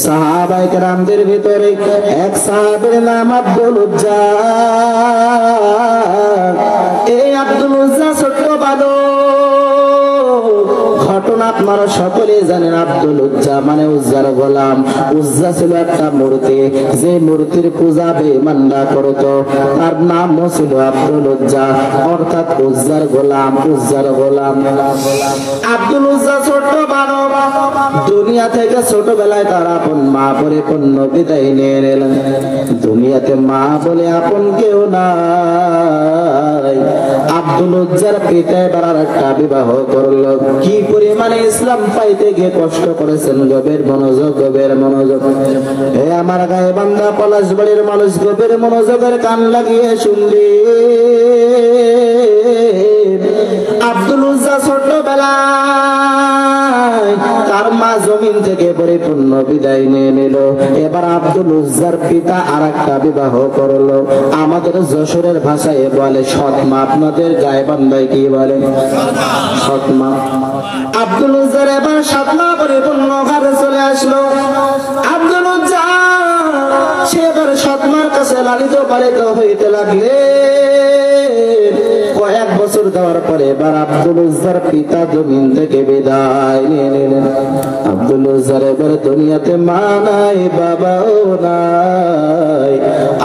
সাহাবায়ে কেরামদের ভিতরে এক সাহাবীর নাম আব্দুল উজ্জা। এই আব্দুল উজ্জা ছোট্ট বালক, ঘটনা আপনারা সকলে জানেন। আব্দুল উজ্জা মানে উজ্জার গোলাম। উজ্জা ছিল একটা মূর্তি, যে মূর্তির পূজা বেঈমানরা করত, তার নামও ছিল আব্দুল উজ্জা, অর্থাৎ উজ্জার গোলাম, উজ্জার গোলাম। আব্দুল উজ্জা ছোট্ট বালক, দুনিয়া থেকে ছোটবেলায় তার আপন মা পরিপূর্ণ বিদায় নিয়ে নিলেন। দুনিয়াতে মা বলে আপন কেউ নাই। আব্দুল উজ্জার পিতা এবার একটা বিবাহ করলো। কি পরিমাণে ইসলাম পাইতে গিয়ে কষ্ট করেছেন, গভীর মনোযোগ, গভীর মনোযোগ। হে আমার গায়ে বান্দা পলাশবাড়ির মানুষ, গভীর মনোযোগের কান লাগিয়ে শুনলি। আব্দুল উজ্জা ছোটবেলায় তার মা জমিন থেকে পরিপূর্ণ বিদায় নিয়ে নিল। এবার আব্দুল উজ্জার পিতা আর একটা বিবাহ করলো। আমাদের যশোরের ভাষায় বলে সৎমা। আপনাদের গায়ে বান্দায় কি বলে? সৎমা। আব্দুল উজ্জার এবার সৎমা পরিপূর্ণ ঘরে চলে আসলো। আব্দুল উজ্জা সে এবার সৎমার কাছে লালিত পালিত হইতে লাগলে। কয়েক বছর দেওয়ার পরে এবার আব্দুল উজ্জার পিতা জমিন থেকে বিদায় নিয়ে নিলেন। আব্দুল উজ্জার এবার দুনিয়াতে মা নাই, বাবাও নাই।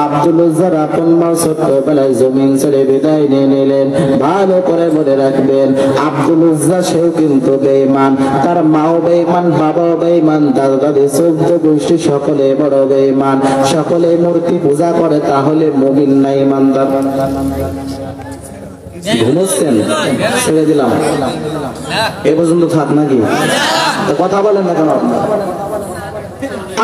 আব্দুল উজ্জার আপন মা ছোট্টবেলায় জমিন ছেড়ে বিদায় নিয়ে নিলেন। ভালো করে মনে রাখবেন, আব্দুল উজ্জা সেও কিন্তু বেঈমান, তার মাও বেঈমান, বাবাও বেঈমান, দাদা দাদি 14 গোষ্ঠী সকলে বড় বেঈমান, সকলে মূর্তি পূজা করে। তাহলে মুমিন না ঈমানদার? ঘুমোচ্ছেন? ছেড়ে দিলাম, এ পর্যন্ত থাক নাকি? কথা বলেন না কেন?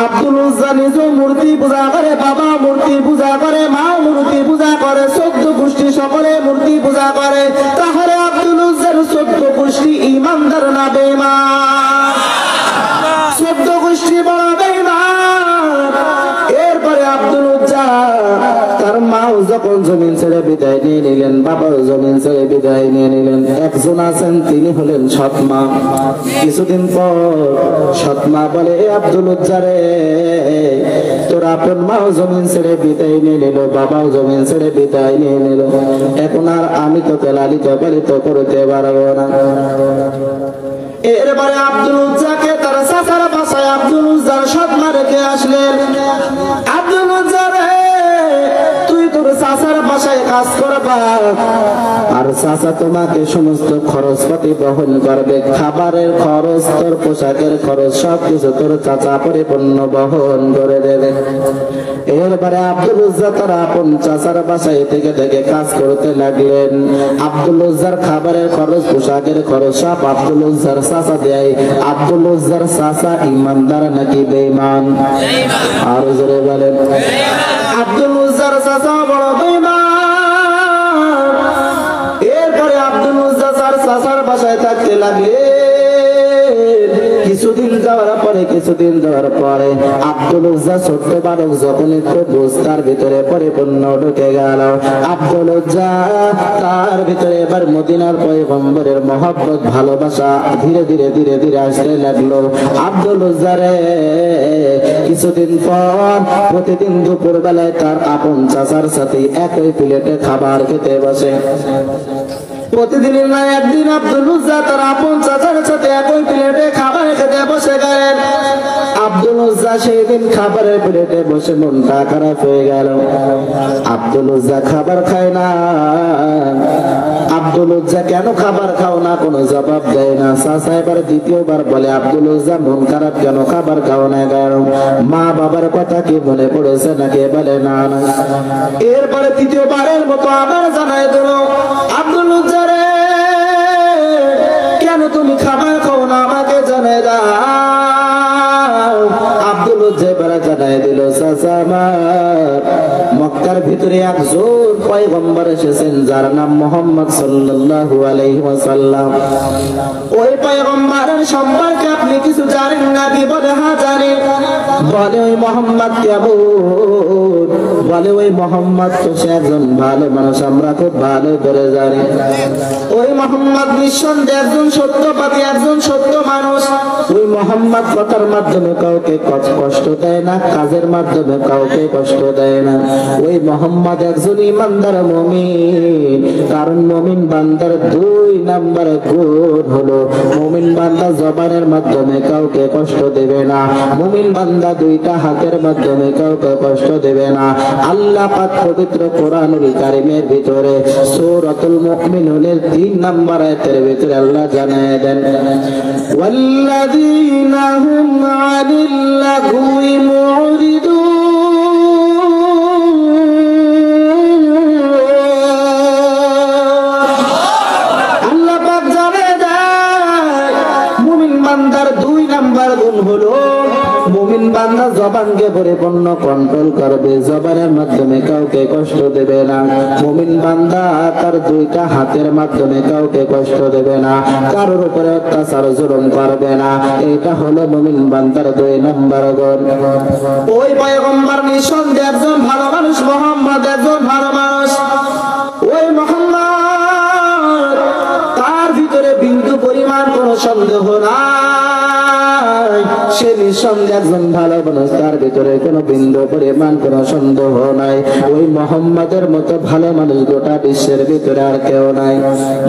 আব্দুল উজ্জা নিজেও মূর্তি পূজা করে, বাবা মূর্তি পূজা করে, মা মূর্তি পূজা করে, 14 গোষ্ঠী সকলে মূর্তি পূজা করে। তাহলে আব্দুল উজ্জার 14 গোষ্ঠী ঈমানদার না বেঈমান? 14 গোষ্ঠী বড় বেঈমান। এরপরে আব্দুল উজ্জা তার মাও যখন জমিন ছেড়ে বিদায় নিয়ে নিলেন, বাবাও জমিন ছেড়ে বিদায় নিয়ে নিলেন, একজন আছেন তিনি হলেন সৎমা। কিছুদিন পর সৎমা বলে, আব্দুল উজ্জা রে, তোর আপন মাও জমিন ছেড়ে বিদায় নিয়ে নিল, বাবাও জমিন ছেড়ে বিদায় নিয়ে নিল, এখন আর আমি তোকে লালিত পালিত করতে পারবো না। এরপরে আব্দুল উজ্জাকে তার চাচার বাসায় আব্দুল উজ্জার সৎমা রেখে আসলেন। আব্দুল উজ্জা রে, তুই তোর চাচার বাসায় কাজ করবা, আর চাচা তোমাকে সমস্ত খরচপাতি বহন করবে, খাবারের খরচ, তোর পোশাকের খরচ, সবকিছু তোর চাচা পরিপূর্ণ বহন করে দেবে। এরপরে আব্দুল উজ্জা তার আপন চাচার বাসায় থেকে থেকে কাজ করতে লাগলেন। আব্দুল উজ্জার খাবারের খরচ, পোশাকের খরচ সব আব্দুল উজ্জার চাচা দেয়। আব্দুল উজ্জার চাচা ঈমানদার নাকি বেঈমান? আর জোরে বলেন। আব্দুল উজ্জার চাচা বড় বেঈমান। এরপরে আব্দুল উজ্জা তার চাচার বাসায় থাকতে লাগলেন। কিছুদিন যাওয়ার পরে আব্দুল উজ্জা ছোট্ট বালক যখন একটু বুঝতার ভিতরে পরিপূর্ণ ঢুকে গেল। আব্দুল উজ্জা তার ভিতরে এবার মদিনার পয়গম্বরের মহব্বত, ভালোবাসা ধীরে ধীরে ধীরে ধীরে আসতে লাগলো। আব্দুল উজ্জা রে, কিছুদিন পর প্রতিদিন দুপুর বেলায় তার আপন চাচার সাথে একই প্লেটে খাবার খেতে বসে। প্রতিদিনের নয় একদিন আব্দুল উজ্জা তার আপন চাচার সাথে একই প্লেটে খাবার খেতে বসে গেলেন। আব্দুল উজ্জা সেই দিন খাবারের প্লেটে বসে মনটা খারাপ হয়ে গেল। আব্দুল উজ্জা খাবার খায় না। আব্দুল উজ্জা কেন খাবার খাও না, কোনো জবাব দেয় না। চাচা এবার দ্বিতীয়বার বলে, আব্দুল উজ্জা মন খারাপ কেন, খাবার খাও না কেন, মা বাবার কথা কি মনে পড়েছে নাকি? বলে না না। এরপরে তৃতীয়বারের মতো আবার জানাই দিল, আব্দুল উজ্জা রে, কেন তুমি খাবার খাও না, আমাকে জানাই দাও। আব্দুল উজ্জা এবারে জানাই দিল, চাচা আমার মক্কার ভিতরে একজন পয়গম্বর এসেছেন যার নাম মুহাম্মদ সাল্লাল্লাহু আলাইহি ওয়াসাল্লাম। ওই পয়গম্বরের সম্পর্কে আপনি কিছু জানেন নাকি? বলে হ্যাঁ জানি। বলে ওই মোহাম্মদ কেমন? বলে ওই মোহাম্মদ তো সে একজন ভালো মানুষ, আমরা খুব ভালো করে জানি। ওই মোহাম্মদ নিঃসন্দেহে একজন সত্যবাদী, একজন সত্য মানুষ। ওই মোহাম্মদ কথার মাধ্যমে কাউকে কষ্ট দেয় না, কাজের মাধ্যমে কাউকে কষ্ট দেয় না। ওই মোহাম্মদ একজন ইমানদার মুমিন। কারণ মুমিন বান্দার 2 নাম্বার গুণ হলো মুমিন বান্দা জবানের মাধ্যমে কাউকে কষ্ট দেবে না, মুমিন বান্দা 2টা হাতের মাধ্যমে কাউকে কষ্ট দেবে না। আল্লাহ পাক পবিত্র কোরআনুল কারীমের ভিতরে সূরাতুল মুমিনুনের 3 নাম্বার আয়াতের ভিতরে আল্লাহ জানায় দেন, ওয়াল্লাযীনা হুম আনিল লাগwi মুরিদুন। আল্লাহ পাক জানায় দেয় মুমিন বান্দার 2 নাম্বার গুণ হলো মুমিন বান্দা জবানকে পরিপূর্ণ কন্ট্রোল করবে, জবানের মাধ্যমে কাউকে কষ্ট দেবে না। মুমিন বান্দা তার 2টা হাতের মাধ্যমে কাউকে কষ্ট দেবে না, কারোর উপরে অত্যাচার জুলুম করবে না। এটা হলো মুমিন বান্দার 2 নাম্বার গুণ। ওই পয়গম্বর নিঃসন্দেহে একজন ভালো মানুষ, মুহাম্মদ একজন ভালো মানুষ। ওই মুহাম্মদ তার ভিতরে বিন্দু পরিমাণ কোনো সন্দেহ নাই, সে নিঃসন্দেহে একজন ভালো মানুষ, তার ভিতরে কোনো বিন্দু পরিমাণ কোনো সন্দেহ নাই। ওই মুহাম্মাদের মতো ভালো মানুষ গোটা বিশ্বের ভিতরে আর কেউ নাই,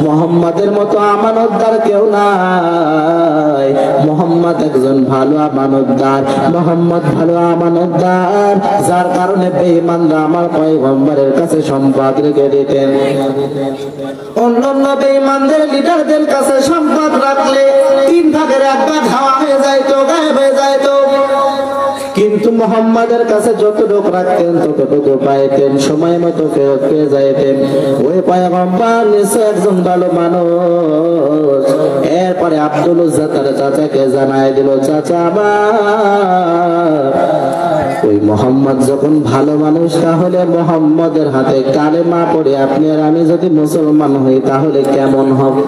মুহাম্মাদের মতো আমানতদার কেউ নাই। মুহাম্মদ একজন ভালো আমানতদার, মুহাম্মদ ভালো আমানতদার, যার কারণে বেঈমানরা আমার পয়গম্বরের কাছে সম্পদ রেখে দিতেন। অন্যান্য বেঈমানদের লিডারদের কাছে সম্পদ রাখলে 3 ভাগের 1 ভাগ হাওয়া হয়ে যাইতো, গায়েব হয়ে যাইতো। কিন্তু মুহাম্মাদের কাছে যতটুকু রাখতেন ততটুকু পাইতেন, সময় মতো ফেরত পেয়ে যাইতেন। ওই পয়গম্বর নিশ্চয় একজন ভালো মানুষ। এরপরে আব্দুল উজ্জা তার চাচাকে জানায় দিল, চাচা আমার ওই মুহাম্মদ যখন ভালো মানুষ, তাহলে মুহাম্মদের হাতে কালেমা পড়ে আপনি আর আমি যদি মুসলমান হই তাহলে কেমন হবে?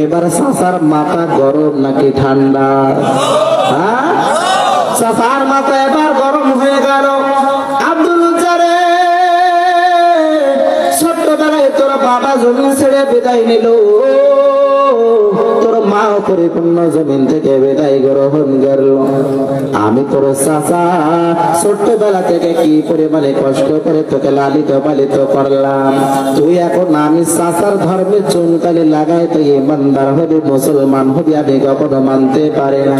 এবার চাচার মাথা গরম নাকি ঠান্ডা? হ্যাঁ, চাচার মাথা এবার গরম হয়ে গেল। আব্দুল উজ্জা রে, ছোট্টবেলায় তোর বাবা জমিন ছেড়ে বিদায় নিল, তোর মা পরিপূর্ণ জমিন থেকে বিদায় গ্রহণ করল। আমি তোর চাচা ছোট্টবেলা থেকে কি পরিমাণে কষ্ট করে তোকে লালিত পালিত করলাম, তুই এখন আমি চাচার ধর্মে চুনকালি লাগাই তুই ইমানদার হবি, মুসলমান হবি, আমি কখনো মানতে পারি না।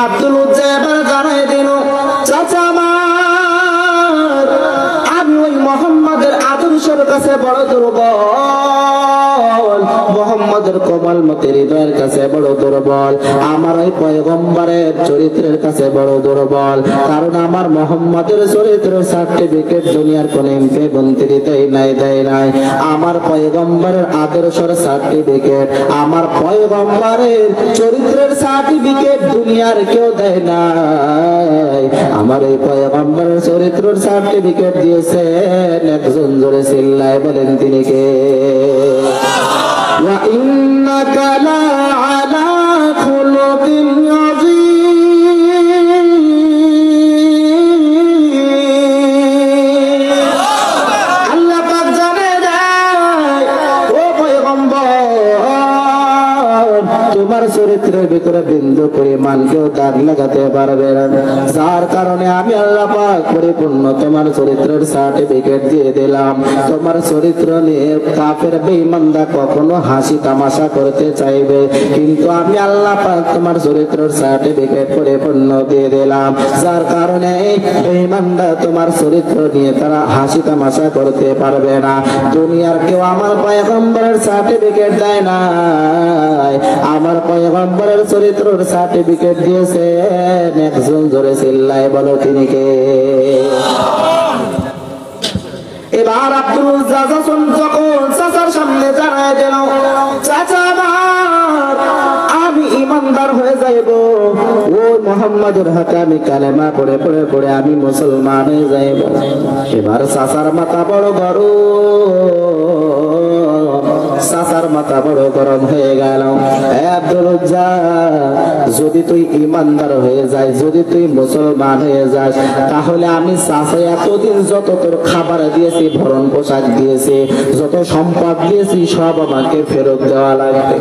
আব্দুল উজ্জা এবার জানাই দিল, চাচা আমার আমি ওই মুহাম্মাদের আদর্শের কাছে বড় দুর্বল, মুহাম্মাদের কোমল মতের হৃদয়ের কাছে বড় দুর্বল, আমার ওই পয়গম্বরের চরিত্রের কাছে বড় দুর্বল। কারণ আমার মুহাম্মাদের চরিত্রের সার্টিফিকেট দুনিয়ার কোন এমপি মন্ত্রীতেই নাই, দেয় নাই। আমার পয়গম্বরের আদর্শের সার্টিফিকেট, আমার পয়গম্বরের চরিত্রের সার্টিফিকেট দুনিয়ার কেউ দেয় নাই। আমার এই পয়গম্বরের চরিত্রের সার্টিফিকেট দিয়েছেন একজন, জোরে চিল্লায় বলেন তিনি কে? ওয়া ইন্নাকা লা আলা খুলুকিন আযীম। আল্লাহ পাক জানে দেয়, ও পয়গম্বর তোমার চরিত্রের ভিতরে বিন্দু পরিমাণ কেউ দাগ লাগাতে পারবে না, যার কারণে আমি আল্লাহ পাক পরিপূর্ণ তোমার চরিত্রের সার্টিফিকেট দিয়ে দিলাম। তোমার চরিত্র নিয়ে কাফের বেঈমানরা কখনো হাসি তামাশা করতে চাইবে, কিন্তু আমি আল্লাহ পাক তোমার চরিত্রের সার্টিফিকেট পরিপূর্ণ দিয়ে দিলাম, যার কারণে বেঈমানরা তোমার চরিত্র নিয়ে তারা হাসি তামাশা করতে পারবে না। দুনিয়ার কেউ আমার পয়গম্বরের সার্টিফিকেট দেয় না, আমার পয়গম্বরের চরিত্রের সার্টিফিকেট দিয়েছেন একজন, জোরে চিল্লায় বলো তিনি কে? এবার আব্দুল উজ্জা যখন চাচার সামনে জানায় দিল, চাচা আমার আমি ইমানদার হয়ে যাইব, ও মুহাম্মাদের হাতে আমি কালেমা পড়ে পড়ে পড়ে আমি মুসলমান হয়ে যাইব। এবার চাচার মাথা বড় গরম, চাচার মাথা বড় গরম হয়ে গেল। আব্দুল উজ্জা, যদি তুই ইমানদার হয়ে যাস, যদি তুই মুসলমান হয়ে যাস, তাহলে আমি চাচা এতদিন যত তোর খাবার দিয়েছি, ভরণ পোশাক দিয়েছি, যত সম্পদ দিয়েছি, সব আমাকে ফেরত দেওয়া লাগবে।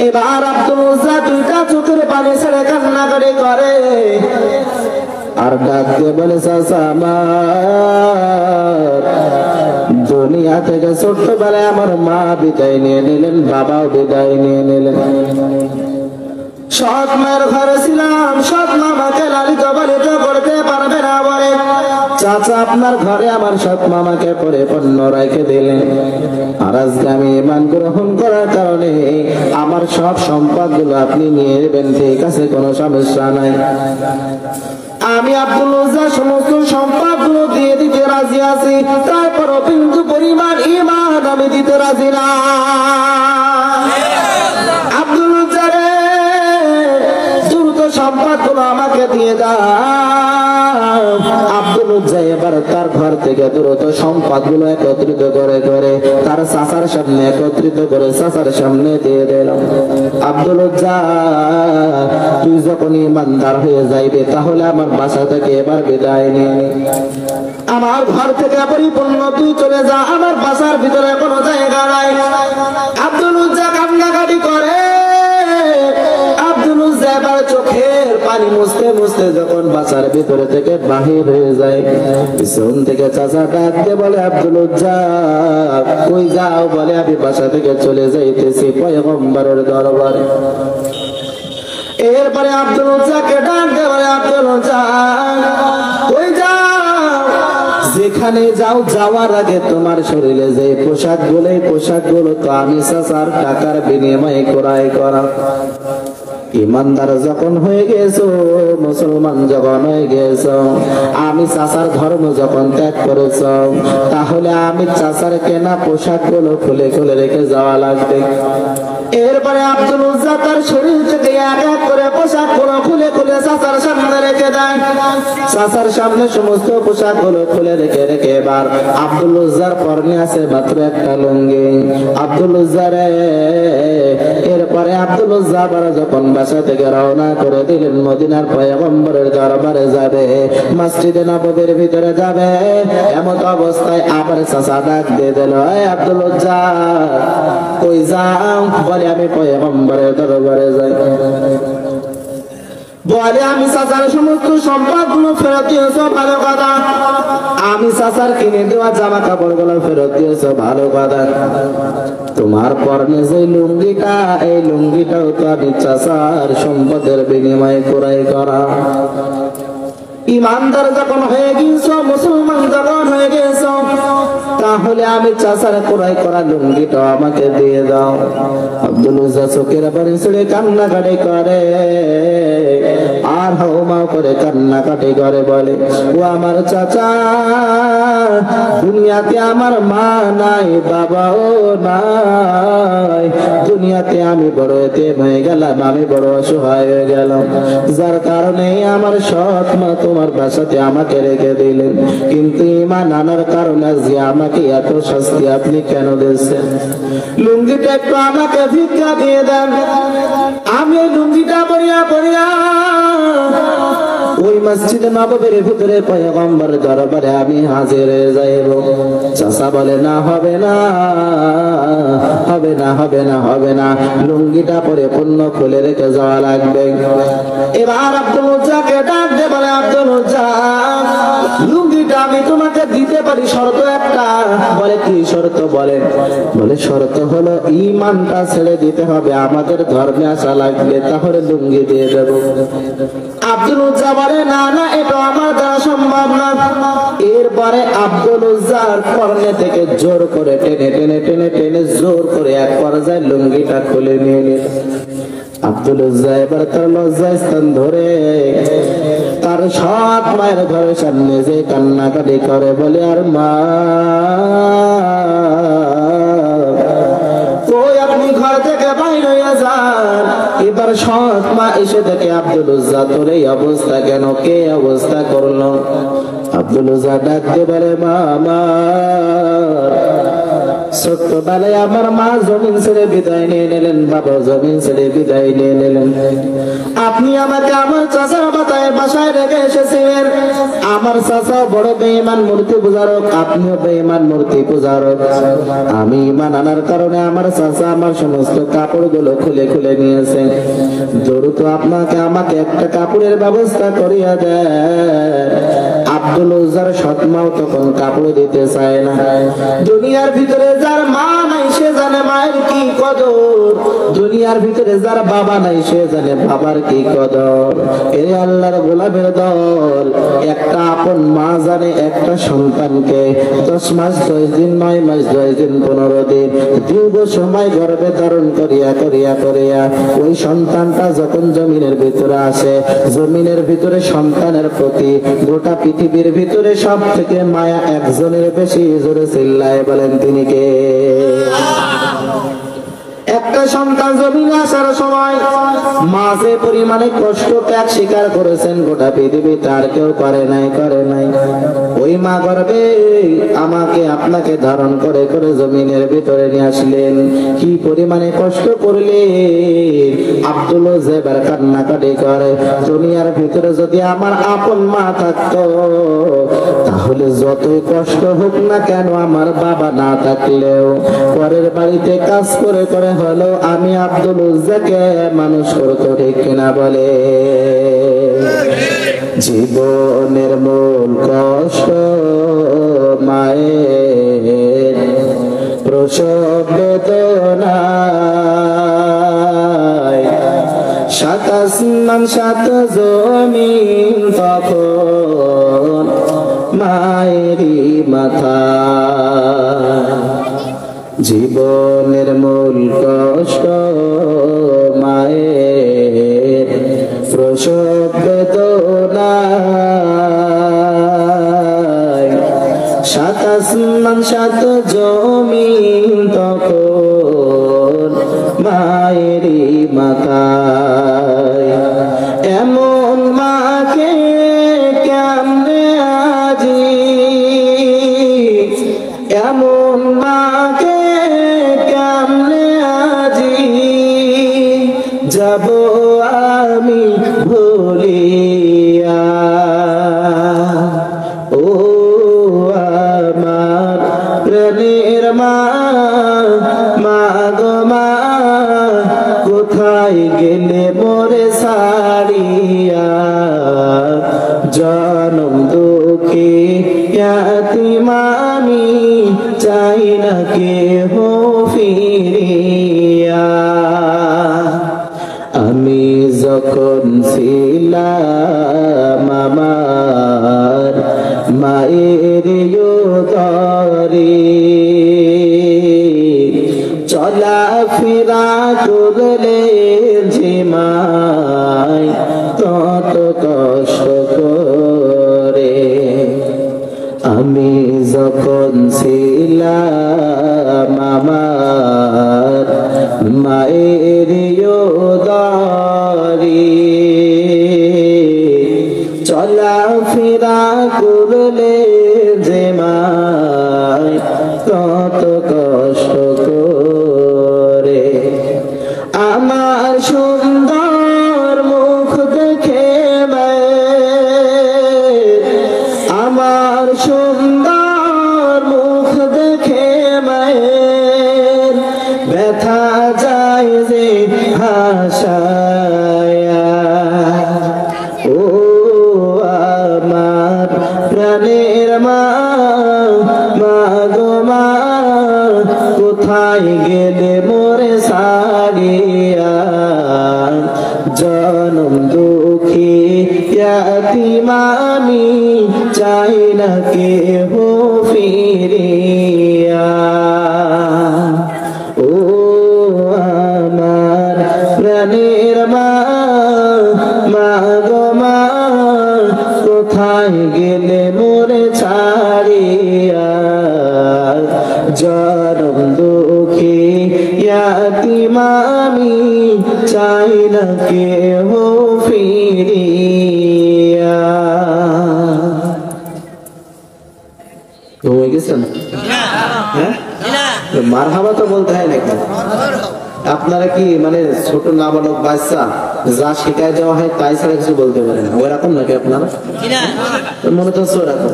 এবার আব্দুল উজ্জা দুইটা চোখের পানি ছেড়ে কান্নাকাটি করে আর ডাক দিয়ে বলে, চাচা আমার দুনিয়া থেকে ছোট্টবেলায় আমার মা বিদায় নিয়ে নিলেন, বাবাও বিদায় নিয়ে নিলেন। সৎ মায়ের ঘরে ছিলাম, সৎ মামাকে লালিত পালিত করতে পারবে না বলে চাচা আপনার ঘরে আমার সৎ মামাকে পরিপূর্ণ রেখে দিলেন। আর আজকে আমি ঈমান গ্রহণ করার কারণে আমার সব সম্পদ গুলো আপনি নিয়ে নেবেন, ঠিক আছে, কোনো সমস্যা নাই। আমি আব্দুল উজ্জা সমস্ত সম্পদ গুলো দিয়ে দিতে রাজি আছি, তারপরও কিন্তু পরিমাণ ঈমান আমি দিতে রাজি না। আব্দুল উজ্জা রে, দ্রুত সম্পদ গুলো আমাকে দিয়ে দাও। আব্দুল উজ্জা এবার তার ঘর থেকে দ্রুত সম্পদ গুলো একত্রিত করে করে তার চাচার সামনে একত্রিত করে চাচার সামনে দিয়ে দিল। আব্দুল উজ্জা, তুই যখন ইমানদার হয়ে যাইবে, তাহলে আমার বাসা থেকে এবার বিদায় নিয়ে আমার ঘর থেকে পরিপূর্ণ তুই চলে যা, আমার বাসার ভিতরে কোনো জায়গা নাই। আব্দুল উজ্জা কান্নাকাটি করে। আব্দুল উজ্জা এবার চোখের পানি মুছতে মুছতে যখন বাসার ভিতরে থেকে বাহির হয়ে যায়, পিছন থেকে চাচা ডাকতে বলে, আব্দুল উজ্জা কই যাও? বলে, আমি বাসা থেকে চলে যাইতেছি পয়গম্বরের দরবারে। এরপরে আব্দুল উজ্জাকে ডাকতে বলে, আব্দুল উজ্জা কই যাও? যেখানে যাও, যাওয়ার আগে তোমার শরীরে যে পোশাক গুলো তো আমি চাচার টাকার বিনিময়ে ক্রয় করা। ইমানদার যখন হয়ে গেছো, মুসলমান যখন হয়ে গেছো, আমি চাচার ধর্ম যখন ত্যাগ করেছ, তাহলে আমি চাচার কেনা পোশাক গুলো খুলে খুলে রেখে যাওয়া লাগবে। এরপরে আব্দুল উজ্জা তার শরীর থেকে এক এক করে পোশাক গুলো খুলে খুলে চাচার সামনে রেখে দেয়। চাচার সামনে সমস্ত পোশাক গুলো খুলে রেখে রেখে এবার আব্দুল উজ্জার পরনে আছে মাত্র একটা লুঙ্গি। আব্দুল উজ্জা রে, এরপরে আব্দুল উজ্জা আবার যখন বাসা থেকে রওনা করে দিলেন, মদিনার পয়গম্বরের দরবারে যাবে, মসজিদে নববীর ভিতরে যাবে, এমন অবস্থায় আবার চাচা ডাক দিয়ে দিল, আব্দুল উজ্জা কই যাও? বলে, আমি পয়গম্বরের দরবারে যাই। বলে, আমি চাচার সমস্ত সম্পদ গুলো ফেরত দিয়েছ, ভালো কথা। আমি চাচার কিনে দেওয়া জামা কাপড় গুলো ফেরত দিয়েছ, ভালো কথা। তোমার পরনে যে লুঙ্গিটা, এই লুঙ্গিটাও তো আমি চাচার সম্পদের বিনিময়ে ক্রয় করা। ইমানদার যখন হয়ে গেছ, মুসলমান যখন হয়ে গেছ, তাহলে আমি চাচার ক্রয় করা লুঙ্গিটা আমাকে দিয়ে দাও। আব্দুল উজ্জা চোখের পানি ছেড়ে কান্নাকাটি করে আর হাউমাউ করে কান্নাকাটি করে, বলে, ও আমার চাচা, দুনিয়াতে আমার মা নাই, বাবাও নাই, দুনিয়াতে আমি বড় এতিম হয়ে গেলাম, আমি বড় অসহায় হয়ে গেলাম, যার কারণে আমার সৎ মা তোমার বাসাতে আমাকে রেখে দিলেন। কিন্তু ঈমান আনার কারণে যে আমাকে এত শাস্তি আপনি কেন দিয়েছেন? লুঙ্গিটা একটু আমাকে ভিক্ষা দিয়ে দেন, আমি লুঙ্গিটা পরিয়া পরিয়া ওই মসজিদে নববীর ভিতরে পয়গম্বর দরবারে আমি হাজির হয়ে যাইব। চাচা বলে, না, হবে না, হবে না, হবে না, হবে না, লুঙ্গিটা পরিপূর্ণ খুলে রেখে যাওয়া লাগবে। এবার আব্দুল উজ্জাকে ডাক দিয়ে বলে, আব্দুল উজ্জা, লুঙ্গিটা আমি তোমাকে দিতে পারি, শর্ত একটা। বলে, কি শর্ত? বলে শর্ত হলো ঈমানটা ছেড়ে দিতে হবে, আমাদের ধর্মে আসা লাগবে, তাহলে লুঙ্গি দিয়ে দেব। আব্দুল উজ্জা বলে, না না, এটা আমার দ্বারা সম্ভব না। এরপরে আব্দুল উজ্জার কর্ণে থেকে জোর করে টেনে টেনে টেনে টেনে জোর করে এক পর্যায়ে লুঙ্গিটা খুলে নিয়ে নিল। আব্দুল উজ্জা এবার তার লজ্জা স্থান ধরে তার সৎ মায়ের ঘরের সামনে যে কান্নাকাটি করে, বলে, আর মা, কই আপনি ঘর থেকে বাইর হয়ে যান। এবার সৎ মা এসে দেখে, আব্দুল উজ্জা তোর এই অবস্থা কেন? কে অবস্থা করলো? আব্দুল উজ্জা ডাকতে পারে, মা আমার ছোট্টবেলায় আমার মা জমিন ছেড়ে বিদায় নিয়ে নিলেন, বাবা জমিন ছেড়ে বিদায় নিয়ে নিলেন। আপনি আমাকে আমার চাচার বাসায় রেখে এসেছিলেন। আমার চাচা বড় বেঈমান মূর্তি পূজারক, আপনিও বেঈমান মূর্তি পূজারক। আমি ঈমান আনার কারণে আমার চাচা আমার সমস্ত কাপড়গুলো খুলে খুলে নিয়েছে। দ্রুত আমাকে একটা কাপড়ের ব্যবস্থা করিয়া দেন। আব্দুল উজ্জার সৎমাও তখন কাপড় দিতে চায় না। দুনিয়ার ভিতরে যার মা নাই সে জানে মায়ের কি কদর, দুনিয়ার ভিতরে যার বাবা নাই সে জানে বাবার কি কদর। এ আল্লাহর গোলামের দল, একটা আপন মা জানে একটা সন্তানকে 10 মাস 10 দিন 9 মাস 10 দিন 15 দিন দীর্ঘ সময় গর্ভে ধারণ করিয়া করিয়া করিয়া ওই সন্তানটা যখন জমিনের ভিতরে আসে, জমিনের ভিতরে সন্তানের প্রতি গোটা পৃথিবীর ভিতরে সব থেকে মায়া একজনের বেশি। জোরে চিল্লায় বলেন তিনি কে? একটা সন্তান জমিনে আসার সময় মা যে পরিমাণে কষ্ট ত্যাগ স্বীকার করেছেন গোটা পৃথিবী তার কেউ করে নাই। ওই মা গর্ভে আমাকে আপনাকে ধারণ করে করে জমিনের ভিতরে নিয়ে আসলেন। কি পরিমাণে কষ্ট করলেন। আব্দুল জেবার কান্নাকাটি করে, দুনিয়ার ভিতরে যদি আমার আপন মা থাকতো তাহলে যতই কষ্ট হোক না কেন আমার বাবা না থাকলেও পরের বাড়িতে কাজ করে করে হলো আমি আব্দুল উজ্জাকে মানুষ করতে, ঠিক কিনা বলে? জীবনের মূল কষ্ট মায়ের প্রসব বেদনায়, 7 আসমান 7 জমিন তখন মায়েরই মাথা। জীবনের মূল কষ্ট মায়ের প্রসব বেদনায়, 7 আসমান 7 জমিন তখন মায়েরই মাথায়। এমন মাকে কেমনে আজি, এমন মাকে কেমনে আজি যাব আমি ভুলিয়া। ও আমার প্রাণের মা, মা গো মা কোথায় গেলে মোরে ছাড়িয়া। জনম দুঃখে ইয়াতীম আমি চাই না কেহ ফিরিয়া। আমি যখন ছিলাম আমার মায়ের উদরে, চলা ফেরা করলে যে মায় তত কষ্ট করে। আমি যখন ছিলাম আমার মায়ের উদরে, চলা ফেরা করলে যে মায় তত কষ্ট করে। আমার সুন্দর মুখ দেখে আমার সুন্দর মুখ দেখে মায়ের ব্যথা যায় যে হাসায়া। ও আমার প্রাণের মা, মা গো মা কোথায় গেলে মোরে ছাড়িয়া। জনম দুঃখী ইয়াতীম আমি চাই না কেহ ফিরিয়া। ও আমার প্রাণের মা, মা গো মা কোথায় গেলে মোরে ছাড়িয়া। জনম দুঃখী ইয়াতীম আমি চাই না কেহ ফিরিয়া। হয়ে গেছেন? মারহাবা তো বলতে হয় নাকি? আপনারা কি মানে ছোট নাবালক বাচ্চা যা শিখায় দেওয়া হয় তাই ছাড়া কিছু বলতে পারেন না, ওরকম নাকি আপনারা? মনে তো ওরকম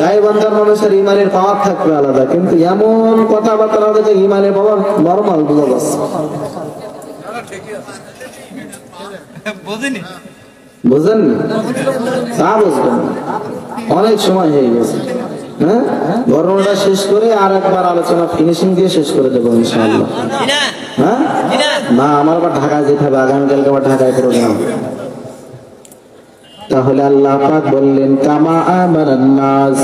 গায়েবান্ধার মানুষের ইমানের পাওয়ার থাকবে আলাদা, কিন্তু এমন কথাবার্তা হবে যে ইমানের পাওয়ার নরমাল বোঝা যাচ্ছে। বুঝেন তা বুঝবেন অনেক সময় হয়ে গেছে। হ্যাঁ, ঘটনাটা শেষ করে আর একবার আলোচনা ফিনিশিং দিয়ে শেষ করে দেবো ইনশাআল্লাহ। হ্যাঁ না, আমার আবার ঢাকায় যেতে হবে, আগামীকালকে আবার ঢাকায় প্রোগ্রাম। তাহলে আল্লাহ পাক বললেন কামা আমানান নাস,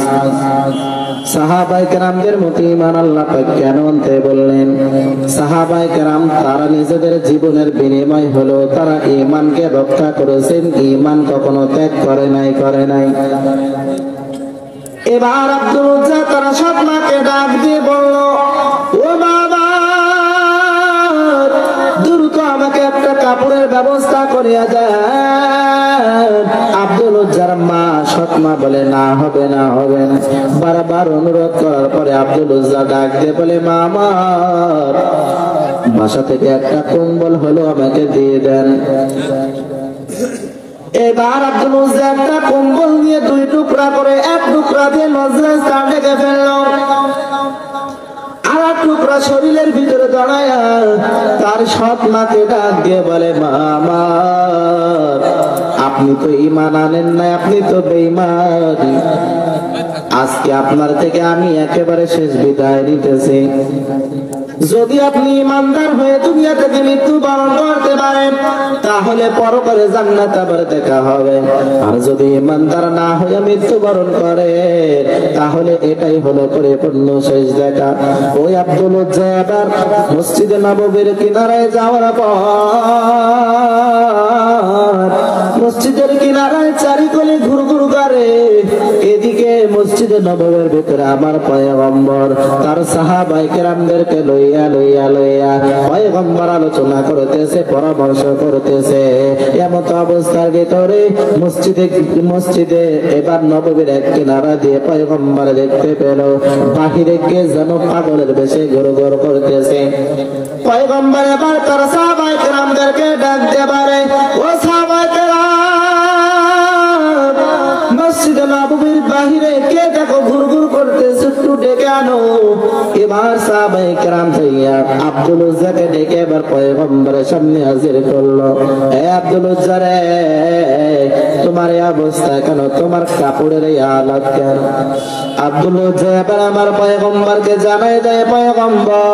সাহাবায়ে কেরামদের মতো ঈমান আল্লাহ পাক কেন আনতে বললেন? সাহাবায়ে কেরাম তারা নিজেদের জীবনের বিনিময় হলো তারা ঈমানকে রক্ষা করেছেন, ঈমান কখনো ত্যাগ করে নাই। এবার আব্দুল উজ্জা তারা সব মাকে ডাক দিয়ে বলল, ও বাবা দ্রুত আমাকে একটা কাপড়ের ব্যবস্থা করিয়া যায়। আব্দুল উজ্জার মা সৎমা বলে না হবে না। বারবার অনুরোধ করার পরে আব্দুল উজ্জা ডাক দিয়ে বলে, মা আমার বাসা থেকে একটা কম্বল হলো আমাকে দিয়ে দেন। এবার আব্দুল উজ্জা একটা কম্বল নিয়ে দুই টুকরা করে এক টুকরা দিয়ে নজরাজ ঢেকে ফেলল, আর এক টুকরা শরীরের ভিতরে দাঁড়ায় তার সৎ মাকে ডাক দিয়ে বলে, মা আমার আপনি তো ঈমান আনেন না, আপনি তো বেঈমান, আজকে আপনার থেকে আমি একেবারে শেষ বিদায় নিতেছি। যদি আপনি ইমানদার হয়ে দুনিয়া থেকে মৃত্যুবরণ করতে পারেন তাহলে পরকালে জান্নাতে আবার দেখা হবে, আর যদি ইমানদার না হয়ে মৃত্যুবরণ করে তাহলে এটাই হলো পরিপূর্ণ শেষ দেখা। ওই আব্দুল উজ্জা আবার মসজিদে নববীর কিনারায় যাওয়ার পর মসজিদের কিনারায় চারিকোণে ঘুরঘুর করে, এদিকে মসজিদে নববীর ভিতরে আমার পয়গম্বর তার সাহাবায়ে কেরামদেরকে লইয়া পয়গম্বর আলোচনা করতেছে, পরামর্শ করতেছে। এমন অবস্থার ভিতরে মসজিদে এবার নববীর এক কিনারা দিয়ে পয়গম্বর দেখতে পেল বাহিরে কে যেন পাগলের বেশে ঘুরঘুর করতেছে। পয়গম্বর এবার তার সাহাবায়ে কেরামদেরকে ডাক দিয়ে বলে, ও সাহাবায়ে কেরাম মসজিদে নববীর বাহিরে কে দেখো ঘুরঘুর করতেছে, একটু ডেকে আনো। এবার সাহাবায়ে কেরাম থেকে আব্দুল উজ্জাকে ডেকে এবার পয়গম্বরের সামনে হাজির করলো। হে আব্দুল উজ্জা রে, তোমার এই অবস্থা কেন? তোমার কাপড়ের এই হালত কেন? আব্দুল উজ্জা এবার আমার পয়গম্বরকে জানাই দেয়, পয়গম্বর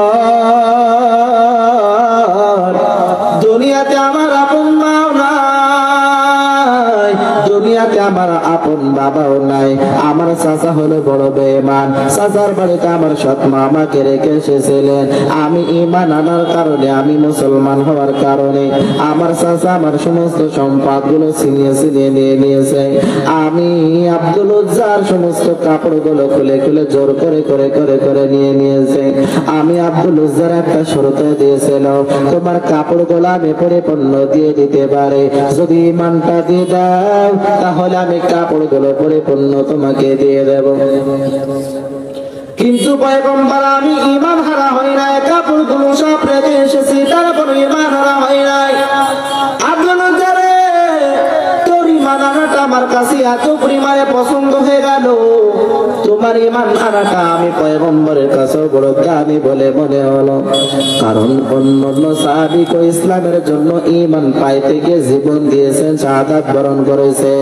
দুনিয়াতে আমার আপন মাও নাই, দুনিয়াতে আমার আপন বাবাও নাই, আমার চাচা হলো বড় বেঈমান, চাচার বাড়িতে আমার সৎ মা আমাকে রেখে এসেছিলেন। আমি ঈমান আনার কারণে, আমি মুসলমান হওয়ার কারণে আমার চাচা আমার সমস্ত সম্পদ গুলো ছিনিয়ে নিয়ে নিয়েছে। আমি আব্দুল উজ্জার সমস্ত কাপড় গুলো খুলে জোর করে নিয়ে নিয়েছে। আমি আব্দুল উজ্জার একটা শর্ত দিয়েছিল, তোমার কাপড় গুলো আমি পরিপূর্ণ দিয়ে দিতে পারে, যদি ঈমানটা দিয়ে দাও তাহলে আমি কাপড় গুলো পরিপূর্ণ তোমাকে দিয়ে দেব। কিন্তু পয়গম্বর আমি ঈমান হারা হই নাই, কাপড় গুলো সব রেখে এসেছি, তারপরে ঈমান হারা হই নাই। আব্দুল উজ্জা রে, তোর ঈমান আনাটা আমার কাছে এত পরিমাণে পছন্দ হয়ে গেল, তোমার ঈমান আনাটা আমি পয়গম্বরের কাছে বড় জ্ঞানী বলে মনে হলো। কারণ অন্যান্য সাহাবী কো ইসলামের জন্য ঈমান পাইতে গিয়ে জীবন দিয়েছেন, শাহাদাত বরণ করেছে,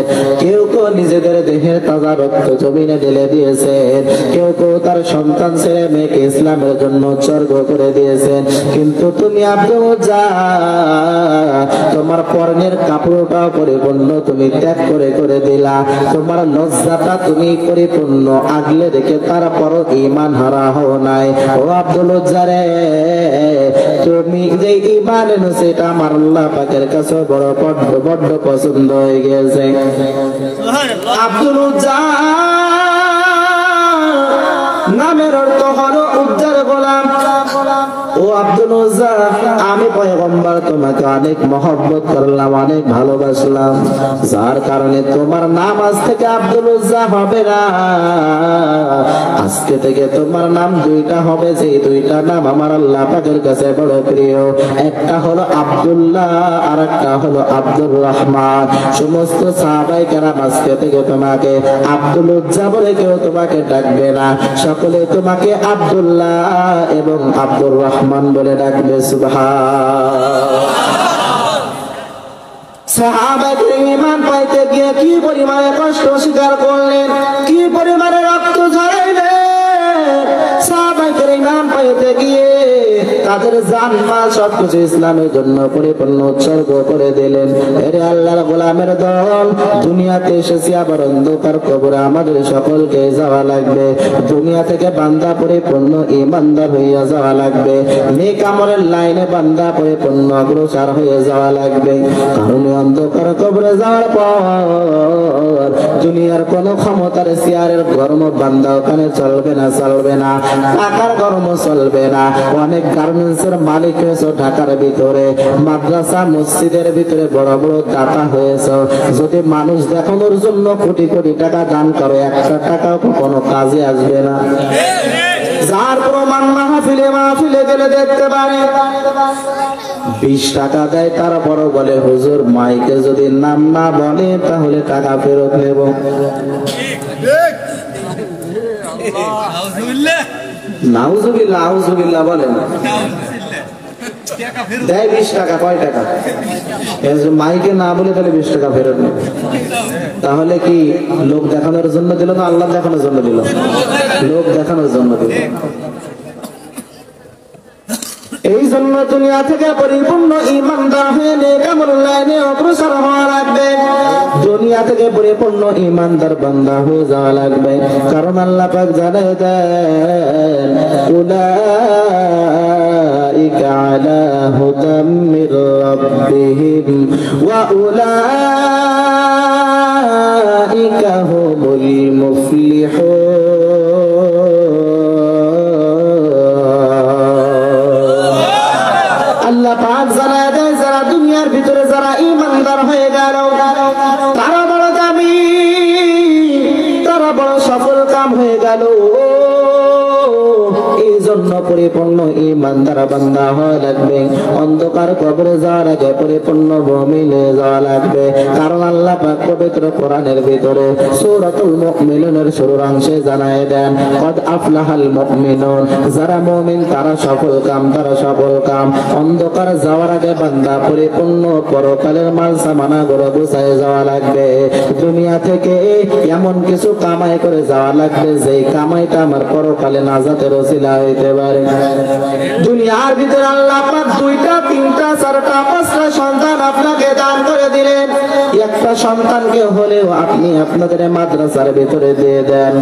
কেউ নিজেদের দেহের তাজা রক্ত জমিনে ঢেলে দিয়েছেন, কেউ তার সন্তান ছেলে মেয়েকে ইসলামের জন্য উৎসর্গ করে দিয়েছেন। কিন্তু তুমি আব্দুল উজ্জা তোমার পরনের কাপড়টা পরিপূর্ণ তুমি ত্যাগ করে দিলা, তোমার লজ্জাটা তুমি পরিপূর্ণ আগলে রেখে তারপর ঈমান হারা হও নাই। ও আব্দুল উজ্জা রে, তুমি যে ঈমান এনেছো এটা আমার আল্লাহ পাকের কাছে বড় পছন্দ হয়ে গেছে। আব্দুল উজ্জা নামের অর্থ হলো উজ্জার গোলাম। ও আব্দুল উজ্জা, আমি পয়গম্বর তোমাকে অনেক মহব্বত করলাম, অনেক ভালোবাসলাম, যার কারণে তোমার নাম আজ থেকে আব্দুল উজ্জা হবে না, আজকে থেকে তোমার নাম দুইটা হবে, যে দুইটা নাম আমার আল্লাহ পাকের কাছে বড় প্রিয়, একটা হলো আব্দুল্লাহ আর একটা হলো আব্দুর রহমান। সমস্ত সাহাবায়ে কেরাম আজকে থেকে তোমাকে আব্দুল উজ্জা বলে কেউ তোমাকে ডাকবে না, সকলে তোমাকে আব্দুল্লাহ এবং আব্দুর রহমান বলে ডাকবে। সুবহানাল্লাহ। সাহাবায়ে ঈমান পাইতে গিয়ে কি পরিমাণে কষ্ট স্বীকার করলেন, কি পরিমাণে রক্ত ঝরাইলেন। সাহাবায়ে ঈমান পাইতে গিয়ে তাদের জান মাল সবকিছু ইসলামের জন্য পরিপূর্ণ উৎসর্গ করে দিলেন। এরে আল্লাহর গোলামের দল, দুনিয়াতে এসেছি আবার অন্ধকার কবরে আমাদের সকলকে যাওয়া লাগবে। দুনিয়া থেকে বান্দা পরিপূর্ণ ঈমানদার হইয়া যাওয়া লাগবে, নেক আমলের লাইনে বান্দা পরিপূর্ণ অগ্রসর হয়ে যাওয়া লাগবে। কারণ অন্ধকার কবরে যাওয়ার পর দুনিয়ার কোন ক্ষমতার চেয়ারের গরম বান্দা ওখানে চলবে না, চলবে না, টাকার গরম চলবে না। অনেক গার্মেন্টসের মালিক হয়েছে ঢাকার ভিতরে, মাদ্রাসা মসজিদের ভিতরে বড় বড় দাতা হয়েছে, যদি মানুষ দেখানোর জন্য কোটি কোটি টাকা দান করে, একটা টাকাও কোনো কাজে আসবে না। যার প্রমাণ মাহফিলে মাহফিলে গেলে দেখতে পারে, 20 টাকা দেয়, তারপরও বলে হুজুর মাইকে যদি নাম না বলে তাহলে টাকা ফেরত নেব। নাউজুবিল্লাহ, আউজুবিল্লাহ বলেন। দেয় 20 টাকা, কয় টাকা? মাইকে না বলে তাহলে 20 টাকা ফেরত নেব। তাহলে কি লোক দেখানোর জন্য দিল না আল্লাহ দেখানোর জন্য দিল? লোক দেখানোর জন্য দিল। এই জন্য দুনিয়া থেকে পরিপূর্ণ ঈমানদার হয়ে নেক আমলের লাইনে অগ্রসর হওয়া লাগবে, দুনিয়া থেকে পরিপূর্ণ ঈমানদার বান্দা হয়ে যাওয়া লাগবে। কারণ আল্লাহ পাক জানায় দেন, উলাইকা আলা হুদাম মির রাব্বিহিম ওয়া উলাইকা হুমুল মুফলিহুন। আল্লাহ পাক জানায় দেয়, যারা দুনিয়ার ভিতরে যারা ঈমানদার হয়ে গেল তারা বড় দামি, তারা বড় সফল কাম হয়ে গেল। এই জন্য পরিপূর্ণ ঈমানদার বান্দা হওয়া লাগবে, অন্ধকার কবরে যাওয়ার আগে পরিপূর্ণ মুমিনে যাওয়া লাগবে। কারণ আল্লাহ পাক পবিত্র কোরআনের ভিতরে সূরাতুল মুমিনুনের শুরুর অংশে জানায় দেন, কদ আফলাহাল মুমিনুন, যারা মুমিন তারা সফল কাম, তারা সফল কাম। অন্ধকার যাওয়ার আগে বান্দা পরিপূর্ণ পরকালের মাল সামানা গড়ে গুছায় যাওয়া লাগবে। দুনিয়া থেকে এমন কিছু কামাই করে যাওয়া লাগবে যেই কামাইটা আমার পরকালে নাজাতের ওসিলা হইতে পারে। দুনিয়ার ভিতরে আল্লাহ পাক 2টা 3টা 4টা 5টা সন্তান আপনাকে দান করে দিলেন, একটা সন্তানকে হলেও আপনি আপনাদের মাদ্রাসার ভিতরে দিয়ে দেন।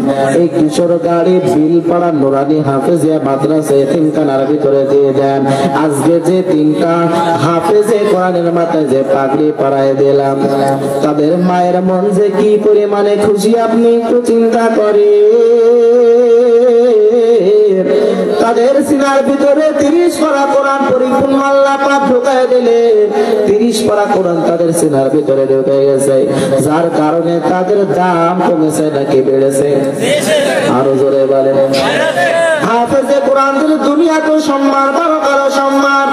এই কিশোর গাড়ি বিলপাড়া নুরানি হাফেজিয়া মাদ্রাসা এতিমখানার ভিতরে দিয়ে দেন। আজকে যে 3টা হাফেজে কোরআনের মাথায় যে পাগড়ি পরায় দিলাম, তাদের মায়ের মন যে কি পরিমাণে খুশি আপনি একটু চিন্তা করে। তাদের সিনার ভিতরে 30 পারা কোরআন পরিপূর্ণ আল্লাহ পাক ঢুকায় দিলে, 30 পারা কোরআন তাদের সিনার ভিতরে ঢুকে গেছে, যার কারণে তাদের দাম কমেছে নাকি বেড়েছে? আরো জোরে বলেন। হাফেজে কোরআনদের দুনিয়াতে সম্মান, পরকালে সম্মান।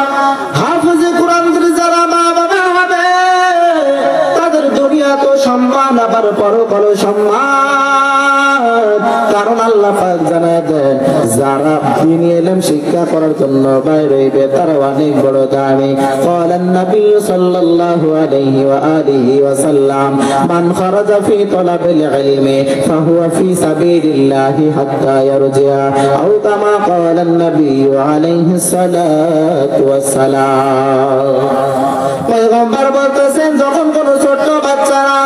হাফেজে কোরআনদের যারা মা বাবা হবে তাদের দুনিয়াতে সম্মান, আবার পরকালে সম্মান। কারণ আল্লাহ পাক জানায় দেন, যারা দ্বীনি ইলম শিক্ষা করার জন্য বাইরে হইবে তারা অনেক বড় দামি। ক্বালান নবী সাল্লাল্লাহু আলাইহি ওয়া আলিহি ওয়া সাল্লাম, মান খারাজা ফি তালাবিল ইলমি ফাহুয়া ফি সাবিলিল্লাহি হাত্তা ইয়ারজিআ, আও কামা ক্বালান নবী আলাইহি সালাতু ওয়াস সালাম। পয়গম্বর বলতেছেন, যখন কোন ছোট বাচ্চারা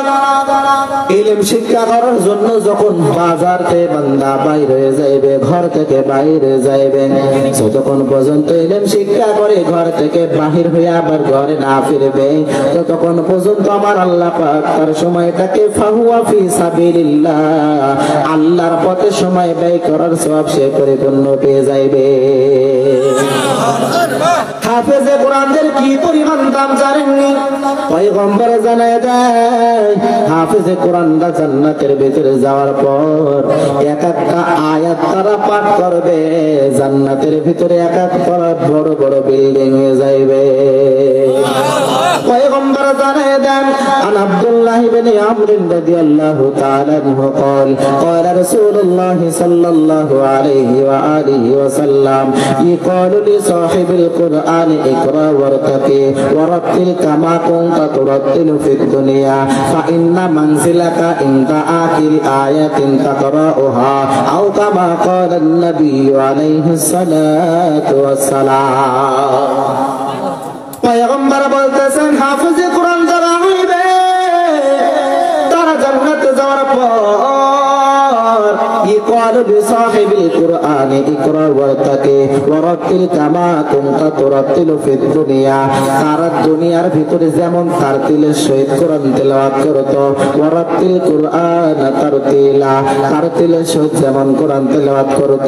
ইলম শিক্ষা করার জন্য যখন বাজার থেকে বান্দা বাইরে হয়ে যাইবে, ঘর থেকে বাইরে যাইবে, যতক্ষণ পর্যন্ত ইলম শিক্ষা করে ঘর থেকে বাহির হয়ে আবার ঘরে না ফিরবে, ততক্ষণ পর্যন্ত আমার আল্লাহ পাক তার সময়টাকে ফাহুয়া ফি সাবিলিল্লাহ, আল্লাহর পথে সময় ব্যয় করার সওয়াব সে পরিপূর্ণ পেয়ে যাইবে। হাফেজে কোরআনের কি পরিমাণ দাম জানেননি? পয়গম্বর জানায় দেয় হাফেজে কোরআনরা জান্নাতের ভিতরে যাওয়ার পর এক একটা আয়াত তারা পাঠ করবে, জান্নাতের ভিতরে এক এক বড় বড় বিল্ডিং হয়ে যাইবে। পয়গম্বর জানায় দেন আন আব্দুল্লাহ ইবনে আমর রাদিয়াল্লাহু তাআলা আনহু قال قال رسول الله صلى الله عليه وآله وسلم يقال لصاحب القرآن اقرأ وارتقي ورتل كما كنت ترتل في الدنيا فإن منزلك عند آخر آية تقرأها أو كما قال النبي عليه الصلاة والسلام। পয়গম্বর বলতেছেন হাফেজে কোরআন যারা হইবে তারা জান্নাতে যাওয়ার পর يقال بصاحب القرآن اقرأ وارتقي ورتل كما كنت ترتل في الدنيا, তারা দুনিয়ার ভিতরে যেমন তারতিলের সহিত কোরআন তেলাওয়াত করত, ওয়ারাতিল কুরআন তারতিলা, তারতিলের সহিত যেমন কোরআন তেলাওয়াত করত,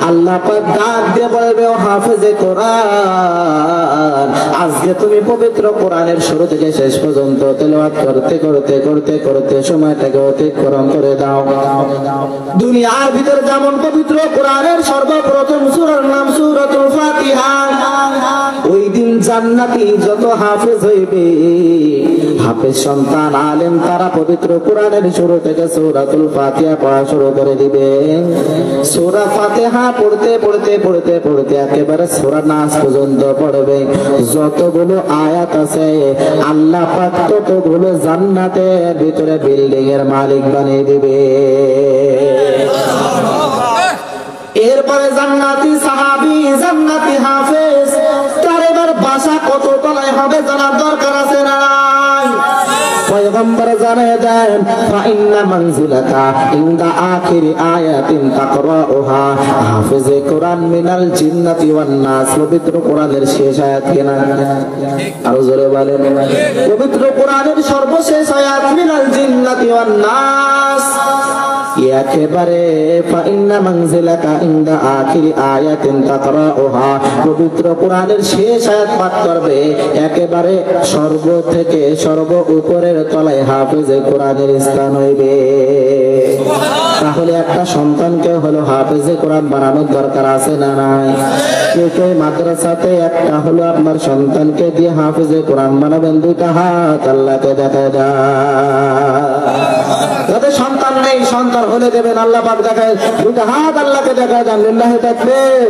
আল্লাহ পাক ডাক দিয়ে বলবে ও হাফেজে কোরআন, আজকে তুমি পবিত্র কোরআনের শুরু থেকে শেষ পর্যন্ত তেলাওয়াত করতে করতে করতে করতে সময়টাকে অতিক্রম করে দাও। দুনিয়ার ভিতরে যেমন পবিত্র কোরআনের সর্বপ্রথম সূরার নাম সূরাতুল ফাতিহা, ওই দিন জান্নাতি যত হাফেজ হইবে, হাফেজ সন্তান আলেম, তারা পবিত্র কোরআনের শুরু থেকে সূরাতুল ফাতিহা পড়া শুরু করে দিবে। সূরা ফাতিহা পড়তে পড়তে পড়তে পড়তে একেবারে সূরা নাস পর্যন্ত পড়বে। যতগুলো আয়াত আছে আল্লাহ পাক ততগুলো জান্নাতের ভিতরে বিল্ডিং এর মালিক বানিয়ে দিবে। এরপরে জান্নাতি সাহাবী, জান্নাতি হাফেজ, তার এবার বাসা কত তলায় হবে জানার দরকার আছে না? পয়গম্বর জানিয়ে দেন ফাইন্না মানজিলাকা ইনদা আখিরি আয়াতিন তাকরাউহা, হাফেজে কোরআন মিনাল জিন্নাতি ওয়ান নাস, পবিত্র কোরআনের শেষ আয়াত কিনা? আরো জোরে বলেন। পবিত্র কোরআনের সর্বশেষ আয়াত মিনাল জিন্নাতি ওয়ান নাস, একেবারে ফাইন্না মানজিলাকা ইনদা আখিরি আয়াতিন তাকরাউহা, পবিত্র কোরআনের শেষ আয়াত পাঠ করবে, একেবারে সর্ব থেকে সর্ব উপরের তলায় হাফেজে কোরআনের স্থান হইবে। তাহলে একটা সন্তানকে হলো হাফেজে কোরআন বানানোর দরকার আছে না নাই? কে মাদ্রাসাতে একটা হলো আপনার সন্তানকে দিয়ে হাফেজে কোরআন বানাবেন? দুইটা হাত আল্লাহকে দেখা যায়। যাদের সন্তান নেই, সন্তান হলে দেবেন, আল্লাহ পাক দেখায়, দুইটা হাত আল্লাহকে দেখা যান। লিল্লাহি তাকবীর।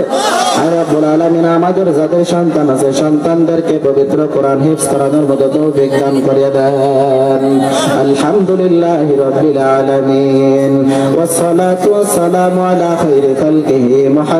আর রব্বুল আলামিন আমাদের যাদের সন্তান আছে, সন্তানদেরকে পবিত্র কোরআন হিফজ করানোর মতো তৌফিক দান করে দেন। আলহামদুলিল্লাহি রাব্বিল আলামিন, ওয়াস সালাতু ওয়াস সালামু আলা খাইরি খালকিহি মুহাম্মদ।